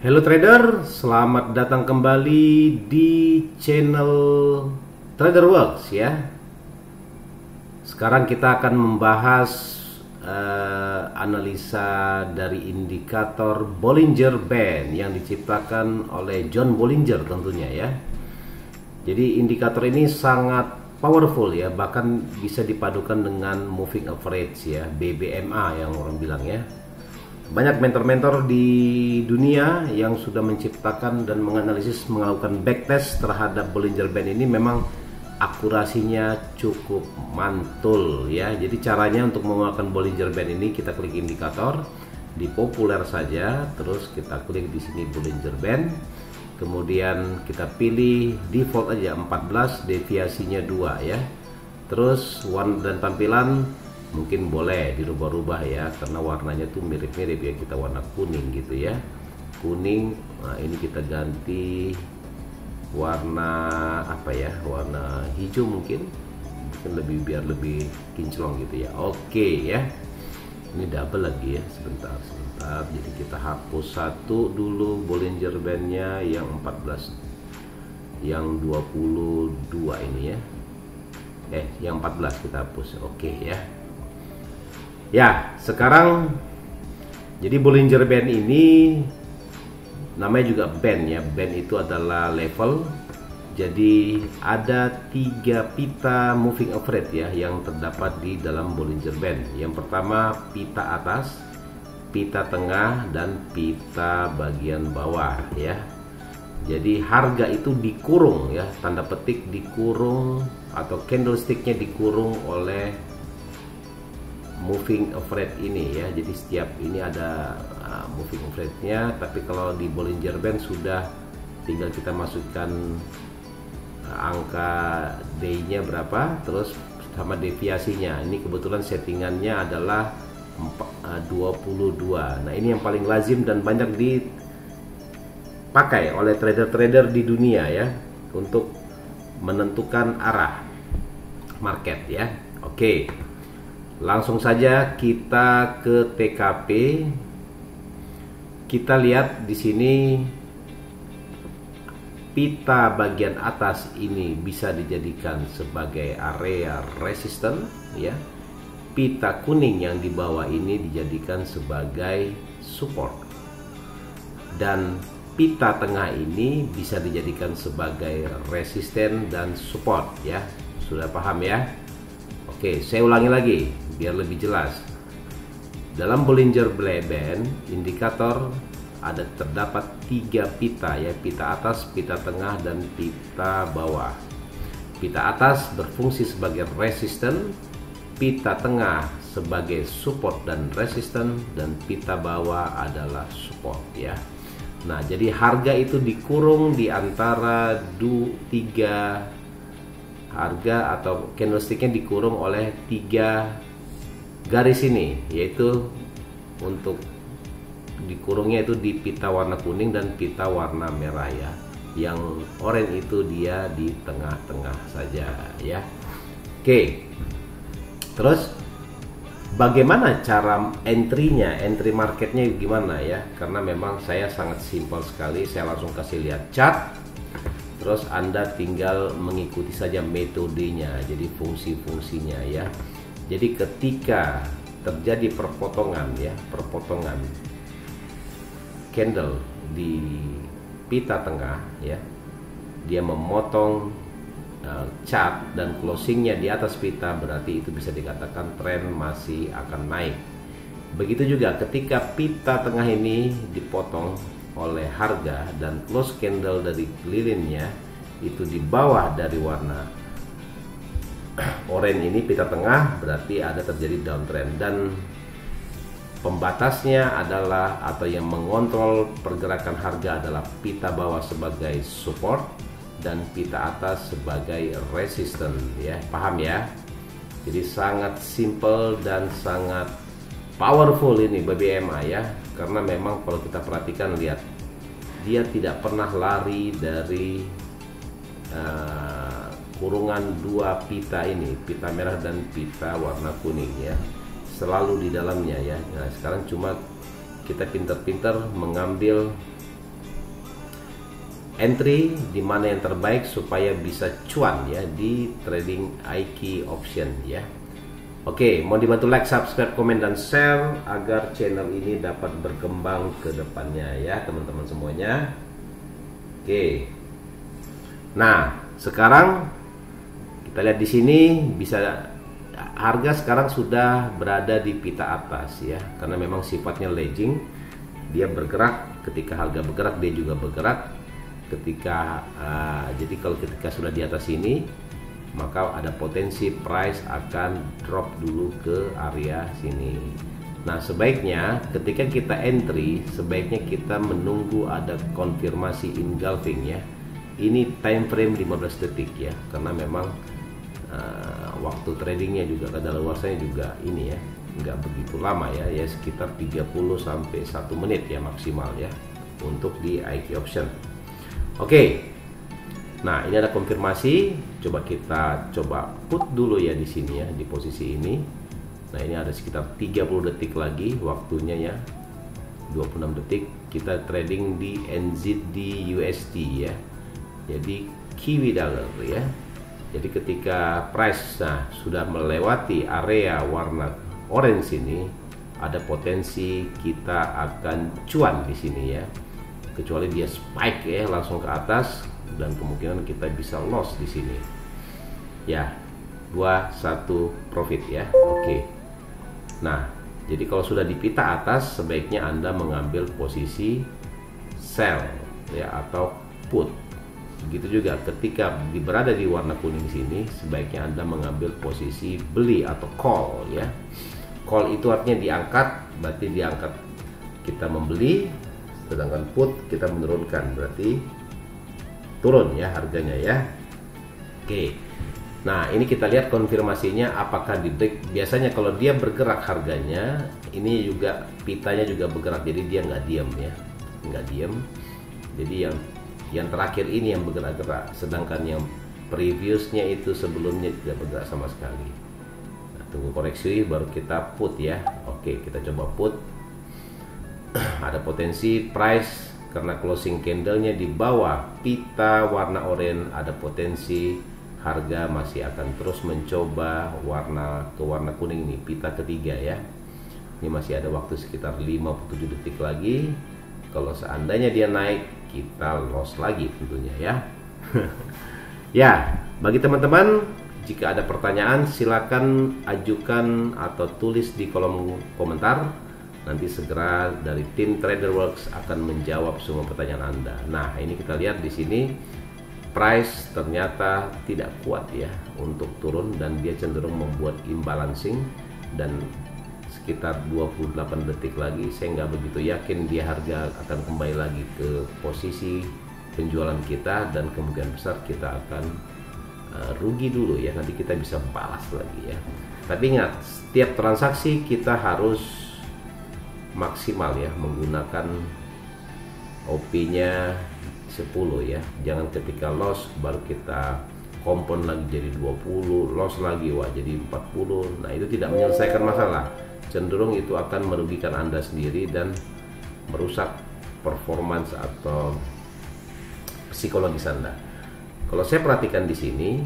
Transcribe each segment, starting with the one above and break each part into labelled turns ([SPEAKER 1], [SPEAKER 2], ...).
[SPEAKER 1] Hello trader, selamat datang kembali di channel TraderWorks ya. Sekarang kita akan membahas analisa dari indikator Bollinger Band yang diciptakan oleh John Bollinger tentunya ya. Jadi indikator ini sangat powerful ya, bahkan bisa dipadukan dengan moving average ya, BBMA yang orang bilang ya. Banyak mentor-mentor di dunia yang sudah menciptakan dan menganalisis, melakukan backtest terhadap Bollinger Band ini. Memang akurasinya cukup mantul ya. Jadi caranya untuk menggunakan Bollinger Band ini, kita klik indikator di populer saja, terus kita klik di sini Bollinger Band, kemudian kita pilih default aja 14, deviasinya 2 ya. Terus warna dan tampilan mungkin boleh dirubah-rubah ya, karena warnanya tuh mirip-mirip ya, kita warna kuning gitu ya, kuning. Nah ini kita ganti warna apa ya, warna hijau mungkin lebih, biar lebih kinclong gitu ya. Oke ya, ini double lagi ya, sebentar. Jadi kita hapus satu dulu Bollinger Bandnya yang 14, yang 22 ini ya, yang 14 kita hapus. Oke ya. Ya, sekarang jadi Bollinger Band ini namanya juga band ya. Band itu adalah level. Jadi ada 3 pita moving average ya yang terdapat di dalam Bollinger Band. Yang pertama pita atas, pita tengah, dan pita bagian bawah ya. Jadi harga itu dikurung ya, tanda petik dikurung, atau candlesticknya dikurung oleh moving average ini ya. Jadi setiap ini ada moving average-nya, tapi kalau di Bollinger Band sudah tinggal kita masukkan angka day-nya berapa, terus sama deviasinya. Ini kebetulan settingannya adalah 22. Nah ini yang paling lazim dan banyak dipakai oleh trader-trader di dunia ya, untuk menentukan arah market ya. Oke, langsung saja kita ke TKP. Kita lihat di sini pita bagian atas ini bisa dijadikan sebagai area resisten ya. Pita kuning yang di bawah ini dijadikan sebagai support, dan pita tengah ini bisa dijadikan sebagai resisten dan support ya. Sudah paham ya? Oke, saya ulangi lagi biar lebih jelas. Dalam Bollinger Band indikator terdapat 3 pita ya, pita atas, pita tengah, dan pita bawah. Pita atas berfungsi sebagai resisten, pita tengah sebagai support dan resisten, dan pita bawah adalah support ya. Nah, jadi harga itu dikurung di antara 3 harga, atau candlesticknya dikurung oleh 3 garis ini, yaitu untuk dikurungnya itu di pita warna kuning dan pita warna merah ya. Yang oranye itu dia di tengah-tengah saja ya. Oke, terus bagaimana cara entry-nya, entry marketnya gimana ya? Karena memang saya sangat simpel sekali, saya langsung kasih lihat chart, terus Anda tinggal mengikuti saja metodenya, jadi fungsi-fungsinya ya. Jadi ketika terjadi perpotongan ya, perpotongan candle di pita tengah ya, dia memotong chart dan closingnya di atas pita, berarti itu bisa dikatakan tren masih akan naik. Begitu juga ketika pita tengah ini dipotong oleh harga dan close candle dari lilinnya itu di bawah dari warna oranye ini, pita tengah, berarti ada terjadi downtrend, dan pembatasnya adalah, atau yang mengontrol pergerakan harga adalah pita bawah sebagai support dan pita atas sebagai resistance ya. Paham ya? Jadi sangat simple dan sangat powerful ini BBMA ya, karena memang kalau kita perhatikan, lihat, dia tidak pernah lari dari kurungan 2 pita ini, pita merah dan pita warna kuning ya, selalu di dalamnya ya. Nah sekarang cuma kita pintar-pintar mengambil entry di mana yang terbaik supaya bisa cuan ya di trading IK option ya. Oke, mau dibantu like, subscribe, komen, dan share agar channel ini dapat berkembang ke depannya ya teman-teman semuanya. Oke. Nah, sekarang kita lihat di sini bisa harga sekarang sudah berada di pita atas ya, karena memang sifatnya lagging. Dia bergerak, ketika harga bergerak dia juga bergerak. Jadi kalau ketika sudah di atas ini, maka ada potensi price akan drop dulu ke area sini. Nah, sebaiknya ketika kita entry, sebaiknya kita menunggu ada konfirmasi engulfing ya. Ini time frame 15 detik ya, karena memang waktu tradingnya juga, kadaluarsanya juga ini ya, nggak begitu lama ya, sekitar 30 sampai 1 menit ya maksimal ya untuk di IK option. Oke. Nah, ini ada konfirmasi. Kita coba put dulu ya di sini ya, di posisi ini. Nah, ini ada sekitar 30 detik lagi waktunya ya. 26 detik kita trading di NZD USD ya. Jadi Kiwi dollar ya. Jadi ketika price sudah melewati area warna orange ini, ada potensi kita akan cuan di sini ya. Kecuali dia spike ya langsung ke atas, dan kemungkinan kita bisa loss di sini. Ya, 21 profit ya. Oke. Nah, jadi kalau sudah di pita atas, sebaiknya Anda mengambil posisi sell ya atau put. Begitu juga ketika berada di warna kuning sini, sebaiknya Anda mengambil posisi beli atau call ya. Call itu artinya diangkat, berarti diangkat kita membeli, sedangkan put kita menurunkan, berarti turun ya harganya ya. Oke. Nah, ini kita lihat konfirmasinya apakah di break. Biasanya kalau dia bergerak harganya, ini juga pitanya juga bergerak, jadi dia nggak diam ya, nggak diam. Jadi yang terakhir ini yang bergerak-gerak, sedangkan yang previousnya itu sebelumnya tidak bergerak sama sekali. Nah, tunggu koreksi baru kita put ya. Oke, kita coba put. Ada potensi price karena closing candlenya di bawah pita warna oranye, ada potensi harga masih akan terus mencoba ke warna kuning ini, pita ketiga ya. Ini masih ada waktu sekitar 57 detik lagi. Kalau seandainya dia naik, kita loss lagi tentunya ya. Ya, bagi teman-teman, jika ada pertanyaan silakan ajukan atau tulis di kolom komentar. Nanti segera dari tim Traderworks akan menjawab semua pertanyaan Anda. Nah, ini kita lihat di sini price ternyata tidak kuat ya untuk turun, dan dia cenderung membuat imbalancing, dan sekitar 28 detik lagi saya nggak begitu yakin dia harga akan kembali lagi ke posisi penjualan kita, dan kemungkinan besar kita akan rugi dulu ya. Nanti kita bisa balas lagi ya. Tapi ingat, setiap transaksi kita harus maksimal ya, menggunakan OP-nya 10 ya. Jangan ketika loss baru kita kompon lagi jadi 20, loss lagi wah jadi 40. Nah, itu tidak menyelesaikan masalah. Cenderung itu akan merugikan Anda sendiri dan merusak performance atau psikologis Anda. Kalau saya perhatikan di sini,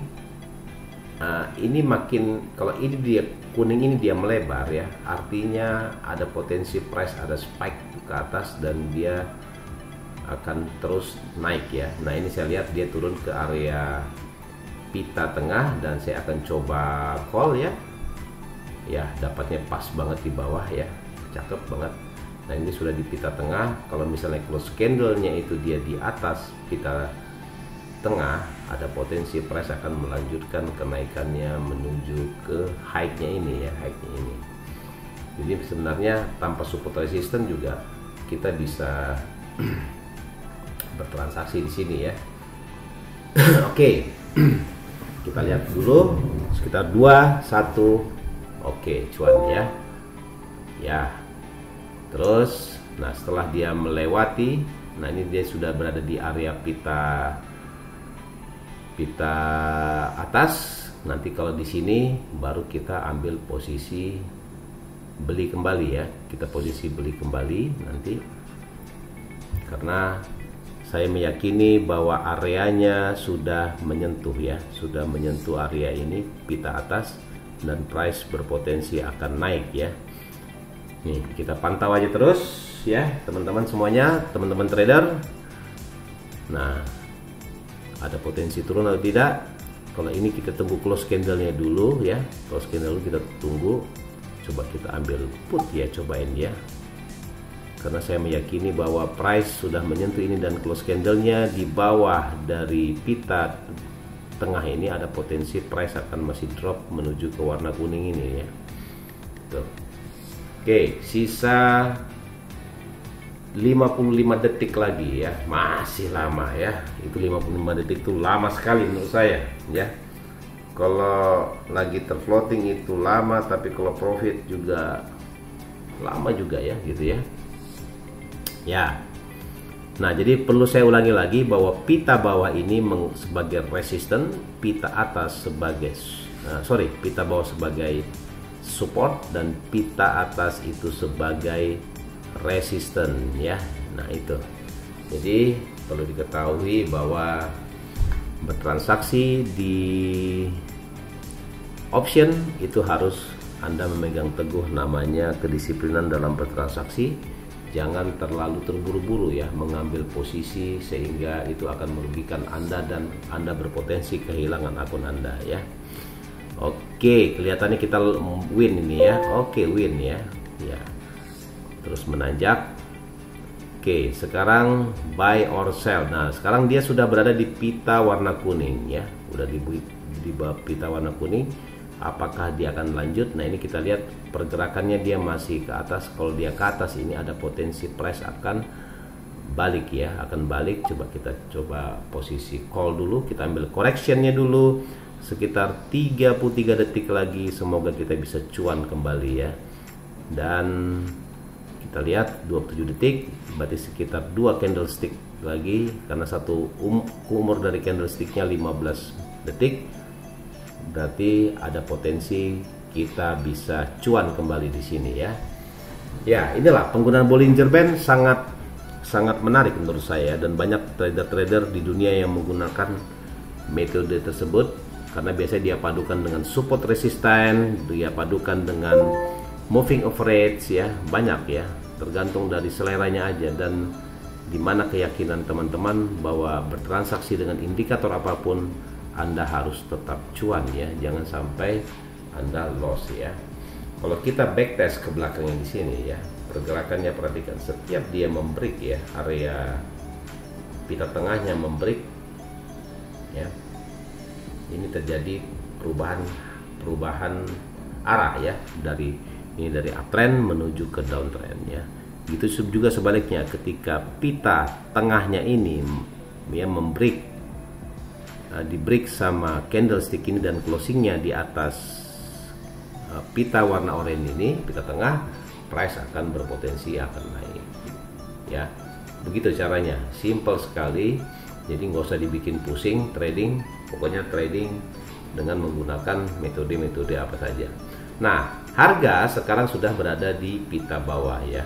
[SPEAKER 1] ini makin, kalau ini dia kuning ini dia melebar ya, artinya ada potensi price ada spike ke atas dan dia akan terus naik ya. Nah, ini saya lihat dia turun ke area pita tengah, dan saya akan coba call ya. Ya, dapatnya pas banget di bawah ya, cakep banget. Nah, ini sudah di pita tengah. Kalau misalnya close candlenya itu dia di atas pita tengah, ada potensi price akan melanjutkan kenaikannya menuju ke high-nya ini ya, high-nya ini. Jadi sebenarnya tanpa support resistance juga kita bisa bertransaksi di sini ya. Oke. Kita lihat dulu sekitar 21. Oke, cuan ya. Ya. Terus, nah setelah dia melewati, nah ini dia sudah berada di area pita atas. Nanti kalau di sini baru kita ambil posisi beli kembali ya. Kita posisi beli kembali nanti, karena saya meyakini bahwa areanya sudah menyentuh ya, sudah menyentuh area ini pita atas, dan price berpotensi akan naik ya. Nih kita pantau aja terus ya teman-teman semuanya, teman-teman trader. Nah, ada potensi turun atau tidak? Kalau ini kita tunggu close candle-nya dulu ya, close candle dulu kita tunggu. Coba kita ambil put ya, cobain ya. Karena saya meyakini bahwa price sudah menyentuh ini dan close candle-nya di bawah dari pita tengah ini, ada potensi price akan masih drop menuju ke warna kuning ini ya. Tuh. Oke, sisa 55 detik lagi ya, masih lama ya. Itu 55 detik itu lama sekali menurut saya ya. Kalau lagi terfloating itu lama, tapi kalau profit juga lama juga ya gitu ya. Ya. Nah, jadi perlu saya ulangi lagi bahwa pita bawah ini sebagai resisten, pita atas sebagai pita bawah sebagai support, dan pita atas itu sebagai resisten ya. Nah, itu. Jadi perlu diketahui bahwa bertransaksi di option itu harus Anda memegang teguh namanya kedisiplinan dalam bertransaksi. Jangan terlalu terburu-buru ya mengambil posisi, sehingga itu akan merugikan Anda dan Anda berpotensi kehilangan akun Anda ya. Oke, kelihatannya kita win ini ya. Oke, win ya. Ya. Terus menanjak. Oke, sekarang buy or sell. Nah, sekarang dia sudah berada di pita warna kuning ya. Udah di bawah pita warna kuning. Apakah dia akan lanjut? Nah, ini kita lihat pergerakannya, dia masih ke atas. Kalau dia ke atas, ini ada potensi price akan balik ya, akan balik. Kita coba posisi call dulu, kita ambil correctionnya dulu sekitar 33 detik lagi. Semoga kita bisa cuan kembali ya. Dan kita lihat 27 detik, berarti sekitar 2 candlestick lagi, karena satu umur dari candlesticknya 15 detik. Berarti ada potensi kita bisa cuan kembali di sini ya. Ya, inilah penggunaan Bollinger Band sangat menarik menurut saya, dan banyak trader-trader di dunia yang menggunakan metode tersebut, karena biasanya dia padukan dengan support resistance, dia padukan dengan moving average ya, banyak ya, tergantung dari seleranya aja dan dimana keyakinan teman-teman bahwa bertransaksi dengan indikator apapun Anda harus tetap cuan ya, jangan sampai Anda loss ya. Kalau kita backtest ke belakangnya di sini ya, pergerakannya perhatikan, setiap dia membreak ya, area pita tengahnya membreak ya, ini terjadi perubahan arah ya, dari uptrend menuju ke downtrend ya. Gitu juga sebaliknya, ketika pita tengahnya ini ya membreak, di break sama candlestick ini dan closingnya di atas pita warna oranye ini, pita tengah, price akan berpotensi akan naik ya. Begitu caranya, simple sekali. Jadi nggak usah dibikin pusing trading, pokoknya trading dengan menggunakan metode-metode apa saja. Nah, harga sekarang sudah berada di pita bawah ya.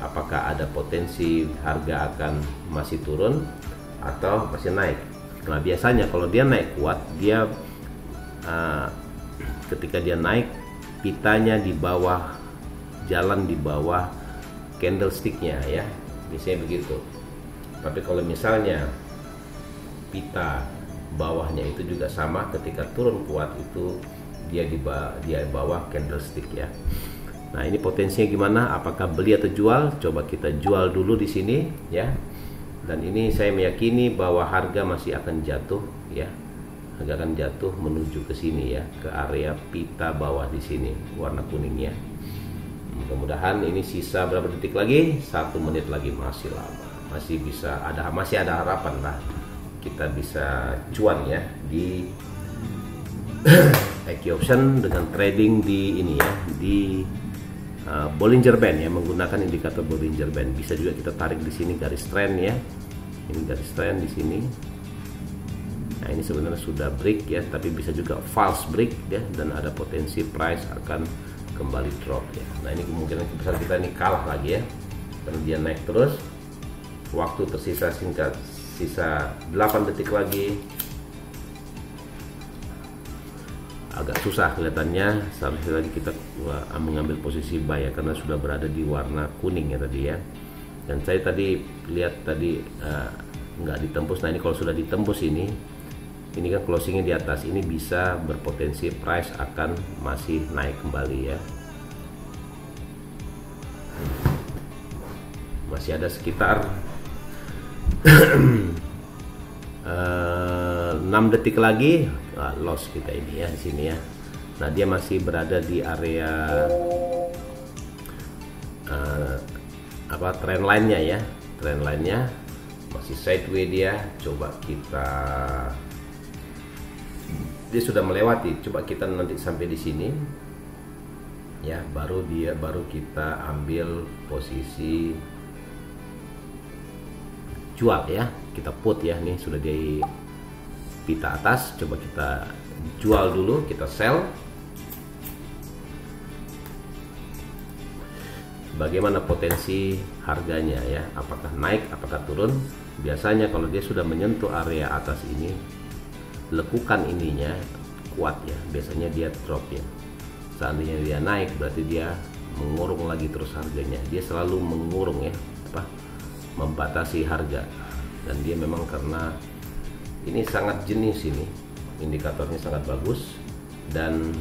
[SPEAKER 1] Apakah ada potensi harga akan masih turun atau masih naik? Nah, biasanya kalau dia naik kuat, dia ketika dia naik, pitanya di bawah, jalan di bawah candlesticknya ya, biasanya begitu. Tapi kalau misalnya pita bawahnya itu juga sama, ketika turun kuat itu dia di bawah candlestick ya. Nah, ini potensinya gimana? Apakah beli atau jual? Coba kita jual dulu di sini ya. Dan ini saya meyakini bahwa harga masih akan jatuh ya. Harga akan jatuh menuju ke sini ya, ke area pita bawah di sini warna kuningnya. Mudah-mudahan ini sisa berapa detik lagi? 1 menit lagi, masih lama. Masih ada harapan lah kita bisa cuan ya di equity option dengan trading di ini ya, di Bollinger Band ya, menggunakan indikator Bollinger Band. Bisa juga kita tarik di sini garis trend ya. Ini garis trend di sini. Nah, ini sebenarnya sudah break ya, tapi bisa juga false break ya, dan ada potensi price akan kembali drop ya. Nah, ini kemungkinan besar kita ini kalah lagi ya, karena dia naik terus. Waktu tersisa sisa 8 detik lagi. Agak susah kelihatannya, seharusnya lagi kita mengambil posisi buy ya, karena sudah berada di warna kuning ya tadi ya. Dan saya tadi lihat tadi nggak ditembus. Nah ini kalau sudah ditembus ini kan closingnya di atas, ini bisa berpotensi price akan masih naik kembali ya. Masih ada sekitar 6 detik lagi. Loss kita ini ya di sini ya. Nah dia masih berada di area trend line-nya ya, trend line-nya masih sideways dia. Coba dia sudah melewati, coba kita nanti sampai di sini ya, baru kita ambil posisi jual ya, kita put ya. Nih sudah di pita atas, coba kita jual dulu, kita sell. Bagaimana potensi harganya ya, apakah naik, apakah turun. Biasanya kalau dia sudah menyentuh area atas ini, lekukan ininya kuat ya, biasanya dia drop ya. Seandainya dia naik berarti dia mengurung lagi terus harganya. Dia selalu mengurung ya, membatasi harga. Dan dia memang karena ini sangat jenis, ini indikatornya sangat bagus, dan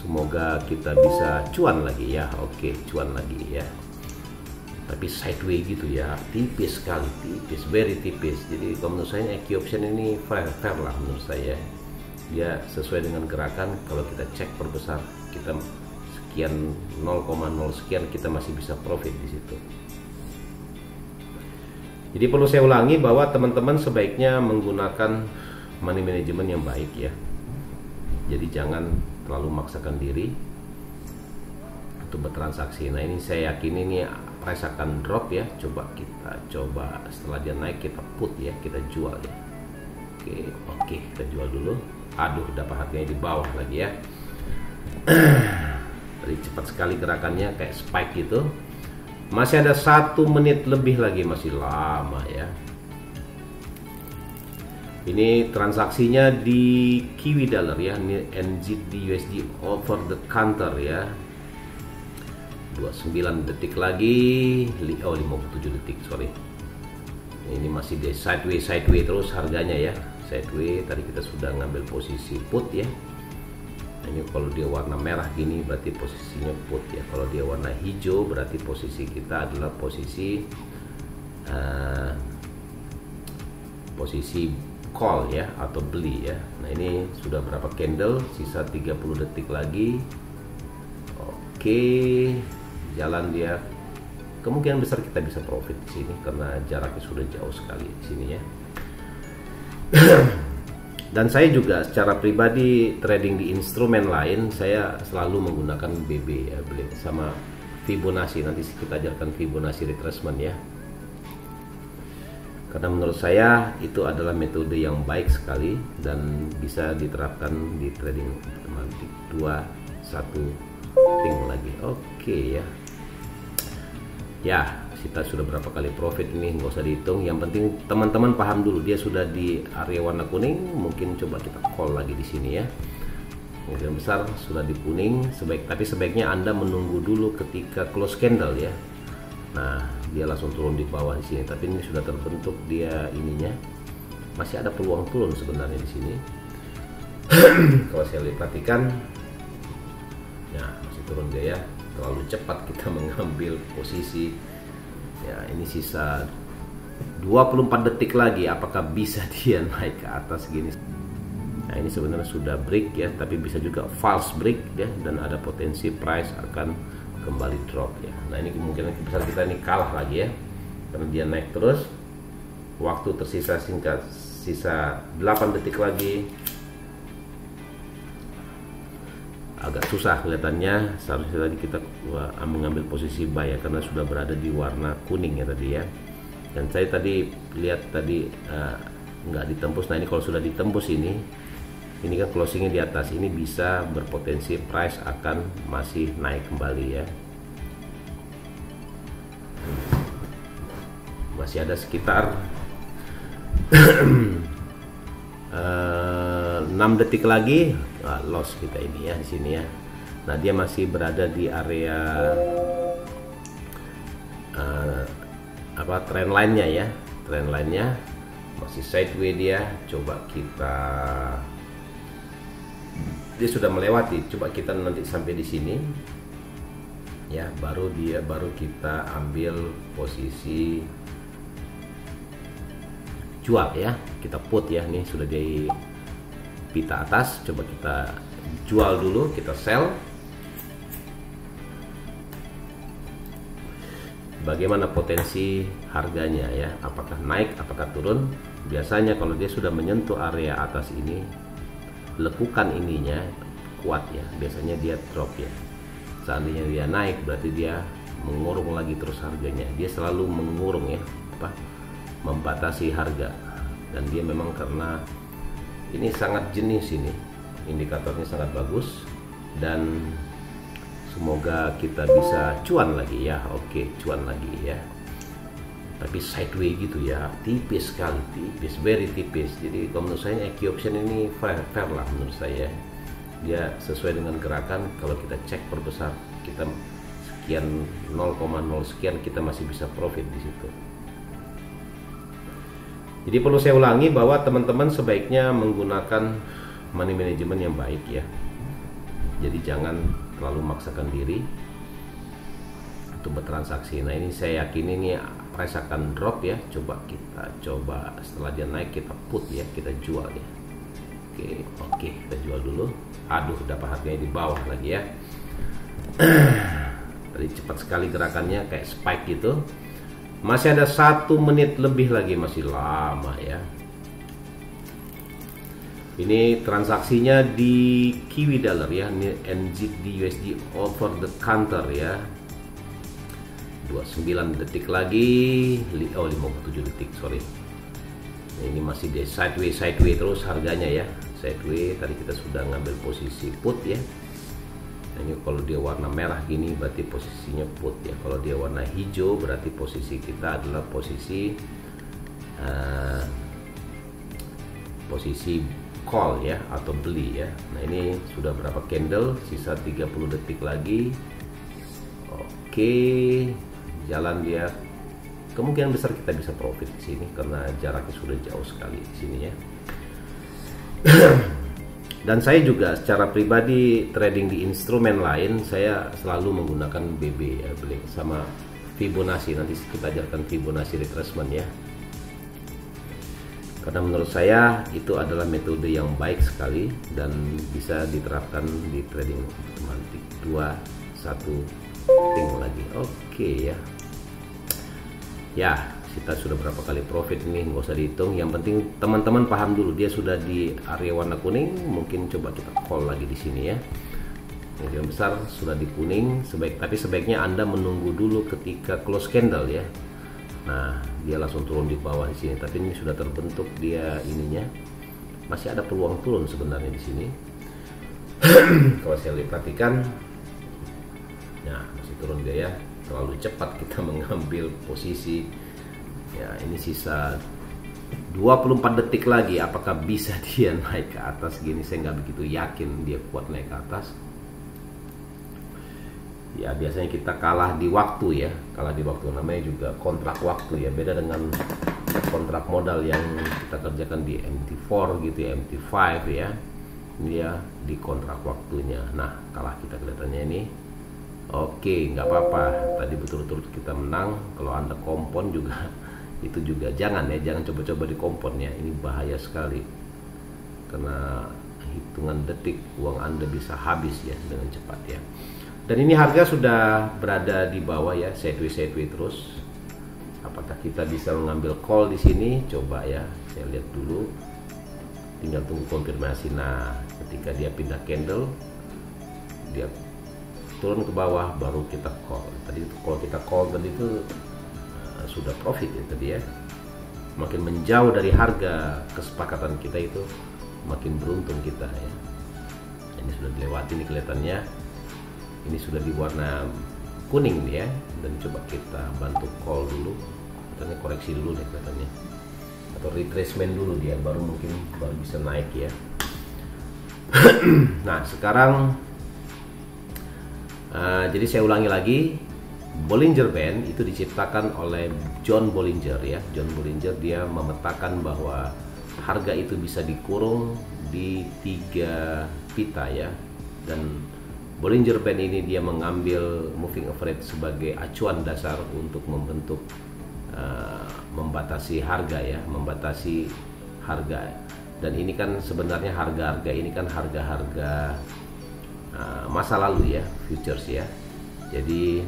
[SPEAKER 1] semoga kita bisa cuan lagi ya. Oke, cuan lagi ya, tapi sideways gitu ya, tipis sekali, tipis, very tipis. Jadi kalau menurut saya EQ option ini fair lah menurut saya. Dia sesuai dengan gerakan. Kalau kita cek perbesar, kita sekian 0,0 sekian, kita masih bisa profit di situ. Jadi perlu saya ulangi bahwa teman-teman sebaiknya menggunakan money management yang baik ya. Jadi jangan terlalu memaksakan diri untuk bertransaksi. Nah ini saya yakin ini price akan drop ya. Coba setelah dia naik kita put ya, kita jual ya. Oke, kita jual dulu. Aduh, dapat harganya di bawah lagi ya. Tadi cepat sekali gerakannya, kayak spike gitu. Masih ada 1 menit lebih lagi, masih lama ya. Ini transaksinya di Kiwi Dollar ya, ini NZD USD over the counter ya. 29 detik lagi, 57 detik, sorry. Ini masih di sideways terus harganya ya, sideways. Tadi kita sudah ngambil posisi put ya. Ini kalau dia warna merah gini berarti posisinya put ya. Kalau dia warna hijau berarti posisi kita adalah posisi call ya, atau beli ya. Nah ini sudah berapa candle, sisa 30 detik lagi. Oke, jalan dia. Kemungkinan besar kita bisa profit di sini karena jaraknya sudah jauh sekali di sini ya. Dan saya juga secara pribadi trading di instrumen lain, saya selalu menggunakan BB ya, sama Fibonacci. Nanti kita ajarkan Fibonacci retracement ya. Karena menurut saya itu adalah metode yang baik sekali dan bisa diterapkan di trading otomatis. 2, 1, ting lagi. Oke ya. Ya, kita sudah berapa kali profit ini, nggak usah dihitung. Yang penting teman-teman paham dulu, dia sudah di area warna kuning. Mungkin coba kita call lagi di sini ya. Kemungkinan besar sudah di kuning, tapi sebaiknya Anda menunggu dulu ketika close candle ya. Nah, dia langsung turun di bawah di sini, tapi ini sudah terbentuk dia ininya. Masih ada peluang turun sebenarnya di sini. Kalau saya perhatikan, nah masih turun dia ya. Terlalu cepat kita mengambil posisi. Ya, ini sisa 24 detik lagi. Apakah bisa dia naik ke atas gini? Nah, ini sebenarnya sudah break ya, tapi bisa juga false break ya, dan ada potensi price akan kembali drop ya. Nah, ini kemungkinan besar kita ini kalah lagi ya, karena dia naik terus. Waktu tersisa singkat, sisa 8 detik lagi. Agak susah kelihatannya, seharusnya tadi kita mengambil posisi buy ya, karena sudah berada di warna kuning ya tadi ya. Dan saya tadi lihat tadi nggak ditembus. Nah ini kalau sudah ditembus ini kan closingnya di atas, ini bisa berpotensi price akan masih naik kembali ya. Masih ada sekitar 6 detik lagi loss kita ini ya di sini ya. Nah, dia masih berada di area trend line-nya ya. Trend line-nya masih sideways dia. Coba dia sudah melewati. Coba kita nanti sampai di sini ya, baru kita ambil posisi jual ya. Kita put ya, nih sudah di pita atas. Coba kita jual dulu, kita sell. Bagaimana potensi harganya ya, apakah naik, apakah turun. Biasanya kalau dia sudah menyentuh area atas ini, lekukan ininya kuat ya, biasanya dia drop ya. Seandainya dia naik berarti dia mengurung lagi terus harganya. Dia selalu mengurung ya, membatasi harga. Dan dia memang karena ini sangat jenis, ini indikatornya sangat bagus, dan semoga kita bisa cuan lagi ya. Oke, cuan lagi ya, tapi sideways gitu ya, tipis sekali, tipis, very tipis. Jadi kalau menurut saya EQ option ini fair lah menurut saya. Dia sesuai dengan gerakan. Kalau kita cek perbesar, kita sekian 0,0 sekian, kita masih bisa profit di situ. Jadi perlu saya ulangi bahwa teman-teman sebaiknya menggunakan money management yang baik ya. Jadi jangan terlalu memaksakan diri untuk bertransaksi. Nah, ini saya yakin ini price akan drop ya. Coba setelah dia naik kita put ya, kita jual ya. Oke, kita jual dulu. Aduh, dapat harganya di bawah lagi ya. Tadi cepat sekali gerakannya, kayak spike gitu. Masih ada 1 menit lebih lagi, masih lama ya. Ini transaksinya di Kiwi Dollar ya, ini NZD USD over the counter ya. 29 detik lagi, 57 detik, sorry. Nah, ini masih di sideways terus harganya ya. Sideways, tadi kita sudah ngambil posisi put ya. Nah, ini kalau dia warna merah gini berarti posisinya put ya. Kalau dia warna hijau berarti posisi kita adalah posisi call ya, atau beli ya. Nah, ini sudah berapa candle, sisa 30 detik lagi. Oke, jalan dia. Kemungkinan besar kita bisa profit di sini karena jaraknya sudah jauh sekali di sini ya. Dan saya juga secara pribadi trading di instrumen lain, saya selalu menggunakan BB ya, sama Fibonacci. Nanti kita ajarkan Fibonacci retracement ya. Karena menurut saya itu adalah metode yang baik sekali dan bisa diterapkan di trading otomatis. 2, 1, ting lagi. Oke ya. Ya, kita sudah berapa kali profit ini, nggak usah dihitung. Yang penting teman-teman paham dulu, dia sudah di area warna kuning. Mungkin coba kita call lagi di sini ya. Yang besar sudah di kuning, tapi sebaiknya Anda menunggu dulu ketika close candle ya. Nah, dia langsung turun di bawah di sini, tapi ini sudah terbentuk dia ininya. Masih ada peluang turun sebenarnya di sini. Kalau saya perhatikan, nah masih turun dia ya. Terlalu cepat kita mengambil posisi. Ya, ini sisa 24 detik lagi. Apakah bisa dia naik ke atas gini? Saya nggak begitu yakin dia kuat naik ke atas. Ya, biasanya kita kalah di waktu ya. Kalah di waktu, namanya juga kontrak waktu ya. Beda dengan kontrak modal yang kita kerjakan di MT4 gitu ya, MT5 ya. Ini ya di kontrak waktunya. Nah, kalah kita kelihatannya ini. Oke, nggak apa-apa. Tadi betul-betul kita menang. Kalau Anda kompon juga, itu juga jangan ya. Jangan coba-coba di kompon ya. Ini bahaya sekali. Karena hitungan detik uang Anda bisa habis ya dengan cepat ya. Dan ini harga sudah berada di bawah ya, sideways terus. Apakah kita bisa mengambil call di sini? Coba ya, saya lihat dulu. Tinggal tunggu konfirmasi. Nah, ketika dia pindah candle, dia turun ke bawah, baru kita call. Tadi kalau kita call tadi itu sudah profit ya tadi ya. Makin menjauh dari harga kesepakatan kita itu, makin beruntung kita ya. Ini sudah dilewati nih kelihatannya. Ini sudah di warna kuning nih ya. Dan coba kita bantu call dulu. Katanya koreksi dulu nih kelihatannya. atau retracement dulu dia, baru bisa naik ya. Nah sekarang jadi saya ulangi lagi, Bollinger Band itu diciptakan oleh John Bollinger ya. John Bollinger dia memetakan bahwa harga itu bisa dikurung di 3 pita ya, dan Bollinger Band ini dia mengambil moving average sebagai acuan dasar untuk membentuk membatasi harga ya, membatasi harga. Dan ini kan sebenarnya harga-harga ini kan harga-harga masa lalu ya, futures ya. Jadi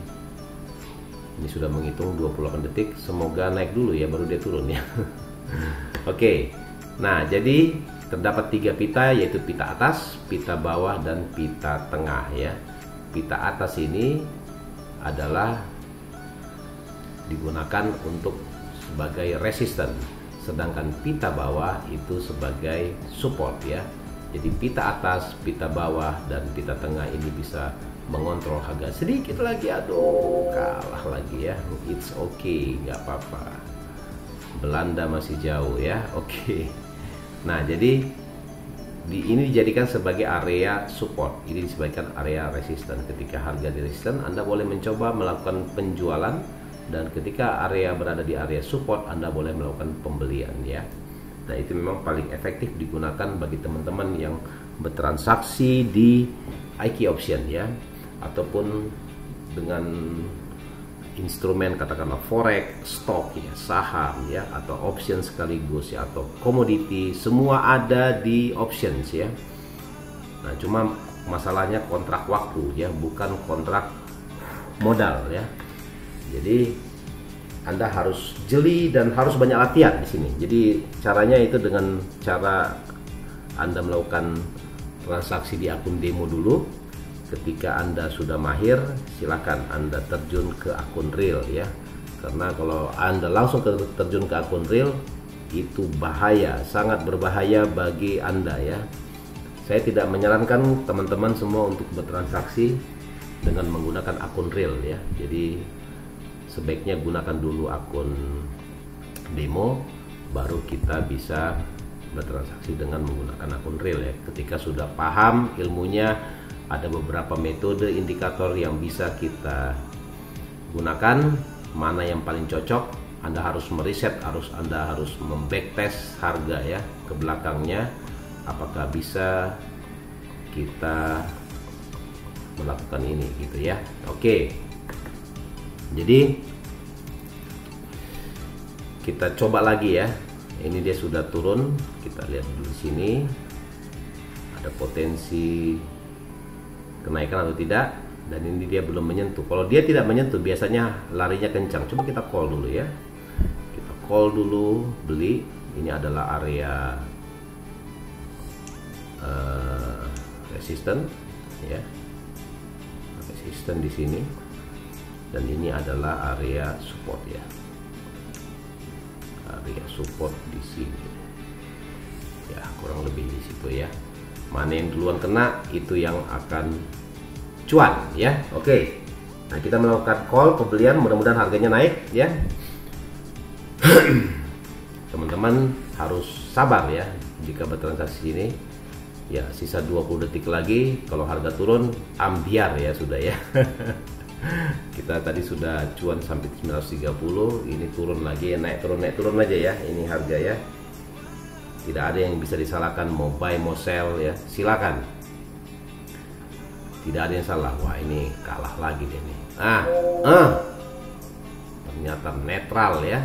[SPEAKER 1] ini sudah menghitung 28 detik, semoga naik dulu ya baru dia turun ya. Oke. Nah, jadi terdapat 3 pita, yaitu pita atas, pita bawah, dan pita tengah ya. Pita atas ini adalah digunakan untuk sebagai resisten, sedangkan pita bawah itu sebagai support ya. Jadi pita atas, pita bawah, dan pita tengah ini bisa mengontrol harga. Sedikit lagi, aduh kalah lagi ya. It's okay, nggak apa-apa. Belanda masih jauh ya. Oke. Nah jadi ini dijadikan sebagai area support. Ini sebagai area resisten. Ketika harga di resisten, Anda boleh mencoba melakukan penjualan, dan ketika area berada di area support, Anda boleh melakukan pembelian ya. Nah itu memang paling efektif digunakan bagi teman-teman yang bertransaksi di IK option ya, ataupun dengan instrumen katakanlah forex, stok ya, saham ya, atau option sekaligus ya, atau komoditi, semua ada di options ya. Nah cuma masalahnya kontrak waktu ya, bukan kontrak modal ya. Jadi Anda harus jeli dan harus banyak latihan di sini. Jadi caranya itu dengan cara Anda melakukan transaksi di akun demo dulu. Ketika Anda sudah mahir, silakan Anda terjun ke akun real ya. Karena kalau Anda langsung terjun ke akun real, itu bahaya, sangat berbahaya bagi Anda ya. Saya tidak menyarankan teman-teman semua untuk bertransaksi dengan menggunakan akun real ya. Jadi sebaiknya gunakan dulu akun demo, baru kita bisa bertransaksi dengan menggunakan akun real ya. Ketika sudah paham ilmunya, ada beberapa metode indikator yang bisa kita gunakan, mana yang paling cocok. Anda harus meriset, Anda harus membacktest harga ya ke belakangnya, apakah bisa kita melakukan ini gitu ya. Oke. Jadi kita coba lagi ya. Ini dia sudah turun. Kita lihat dulu di sini. Ada potensi kenaikan atau tidak. Dan ini dia belum menyentuh. Kalau dia tidak menyentuh, biasanya larinya kencang. Coba kita call dulu ya. Kita call dulu beli. Ini adalah area resisten ya. Resisten di sini. Dan ini adalah area support ya, area support di sini ya, kurang lebih di situ ya. Mana yang duluan kena itu yang akan cuan ya. Oke, nah kita melakukan call pembelian, mudah-mudahan harganya naik ya. Teman-teman harus sabar ya jika bertransaksi ini ya. Sisa 20 detik lagi, kalau harga turun ambiar ya sudah ya. Kita tadi sudah cuan sampai 930, ini turun lagi ya, naik turun aja ya ini harga ya. Tidak ada yang bisa disalahkan, mau buy mau sell ya, silakan. Tidak ada yang salah. Wah ini kalah lagi deh nih. Ternyata netral ya,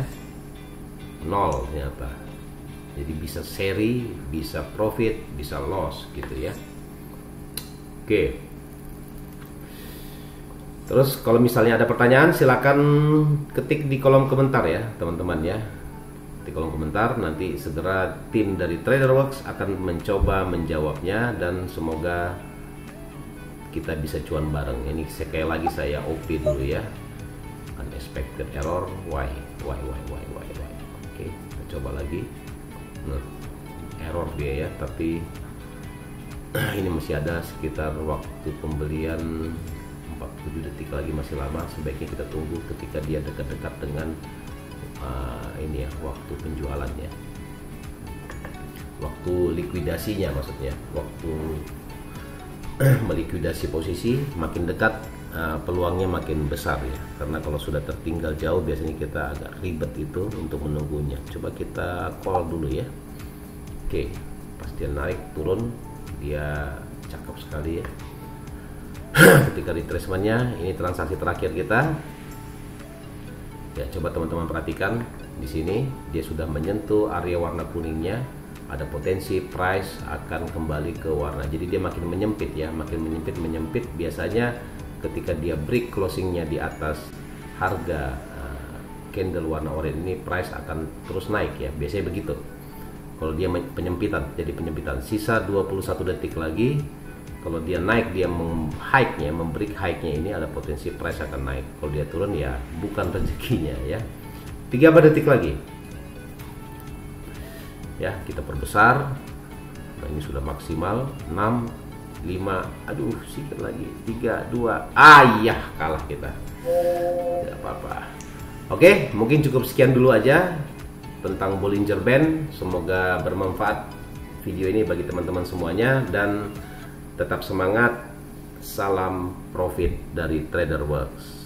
[SPEAKER 1] 0 ternyata. Jadi bisa seri, bisa profit, bisa loss gitu ya. Oke. Terus kalau misalnya ada pertanyaan, silakan ketik di kolom komentar ya teman-teman ya. Di kolom komentar, nanti segera tim dari TraderWorks akan mencoba menjawabnya, dan semoga kita bisa cuan bareng. Ini sekali lagi saya OP dulu ya. Unexpected error, why. Oke, kita coba lagi. Nah, error dia ya, tapi ini masih ada sekitar waktu pembelian 47 detik lagi, masih lama. Sebaiknya kita tunggu ketika dia dekat-dekat dengan ini ya, waktu penjualannya. waktu likuidasinya, maksudnya waktu melikuidasi posisi makin dekat, peluangnya makin besar ya, karena kalau sudah tertinggal jauh biasanya kita agak ribet itu untuk menunggunya. Coba kita call dulu ya. Oke, pas dia naik turun dia cakep sekali ya. Ketika retracementnya, ini transaksi terakhir kita ya, coba teman-teman perhatikan di sini dia sudah menyentuh area warna kuningnya, ada potensi price akan kembali ke warna, jadi dia makin menyempit ya, makin menyempit. Biasanya ketika dia break closingnya di atas harga candle warna oranye ini, price akan terus naik ya, biasanya begitu. Kalau dia penyempitan, jadi penyempitan, sisa 21 detik lagi. Kalau dia naik, dia membreak high-nya ini, ada potensi price akan naik. Kalau dia turun ya bukan rezekinya ya. 3 detik lagi ya, kita perbesar. Nah, ini sudah maksimal 6, 5, aduh sedikit lagi, 3, 2, ya kalah kita, tidak apa-apa. Oke, mungkin cukup sekian dulu aja tentang Bollinger Band. Semoga bermanfaat video ini bagi teman-teman semuanya, dan tetap semangat. Salam profit dari Trader Works.